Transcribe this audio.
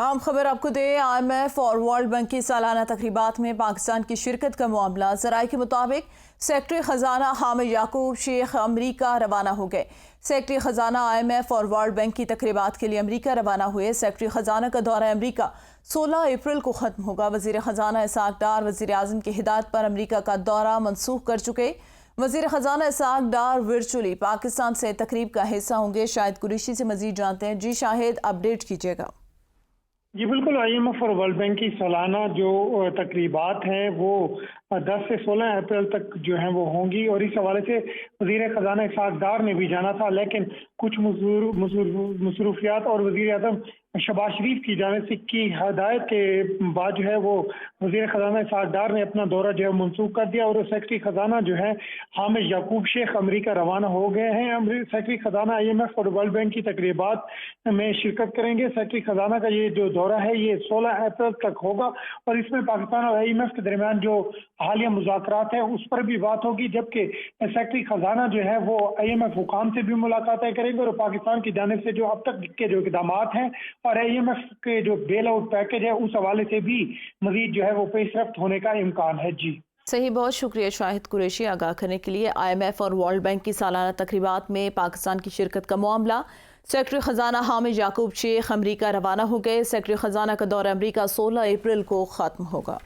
عام خبر آپ کو دے IMF اور ورلڈ بینک کی سالانہ تقریبات میں پاکستان کی شرکت کا معاملہ ذرائع کے مطابق سیکرٹری خزانہ حامد یعقوب شیخ امریکہ روانہ ہو گئے۔ سیکرٹری خزانہ IMF اور ورلڈ بینک کی تقریبات کے لیے امریکہ روانہ ہوئے۔ سیکرٹری خزانہ کا دورہ امریکہ 16 اپریل کو ختم ہوگا۔ وزیر خزانہ اسحاق ڈار وزیر اعظم کی ہدایت پر امریکہ کا دورہ منسوخ کر چکے۔ وزیر خزانہ اسحاق ڈار ورچولی پاکستان سے تقریب کا حصہ ہوں گے۔ شاہد قریشی سے مزید جانتے ہیں۔ جی شاہد، اپڈیٹ کیجیے گا۔ جی بالکل، IMF اور ورلڈ بینک کی سالانہ جو تقریبات ہیں وہ 10 سے 16 اپریل تک جو ہیں وہ ہوں گی، اور اس حوالے سے وزیر خزانہ اسحاق ڈار نے بھی جانا تھا، لیکن کچھ مصروفیات اور وزیر اعظم شہباز شریف کی جانب سے کی ہدایت کے بعد جو ہے وہ وزیر خزانہ اسحاق ڈار نے اپنا دورہ جو ہے منسوخ کر دیا، اور سیکرٹری خزانہ جو ہے حامد یعقوب شیخ امریکہ روانہ ہو گئے ہیں۔ سیکرٹری خزانہ IMF اور ورلڈ بینک کی تقریبات میں شرکت کریں گے۔ سیکرٹری خزانہ کا یہ جو دورہ ہے یہ 16 اپریل تک ہوگا، اور اس میں پاکستان اور IMF کے درمیان جو حالیہ مذاکرات ہیں اس پر بھی بات ہوگی، جبکہ سیکرٹری خزانہ جو ہے وہ IMF حکام سے بھی ملاقاتیں کریں گے، اور پاکستان کی جانب سے جو اب تک کے جو اقدامات ہیں اور IMF کے جو بیل آؤٹ پیکج ہے اس حوالے سے بھی مزید جو ہے وہ پیش رفت ہونے کا امکان ہے۔ جی صحیح، بہت شکریہ شاہد قریشی آگاہ کرنے کے لیے۔ IMF اور ورلڈ بینک کی سالانہ تقریبات میں پاکستان کی شرکت کا معاملہ، سیکرٹری خزانہ حامد یعقوب شیخ امریکہ روانہ ہو گئے۔ سیکرٹری خزانہ کا دورہ امریکہ 16 اپریل کو ختم ہوگا۔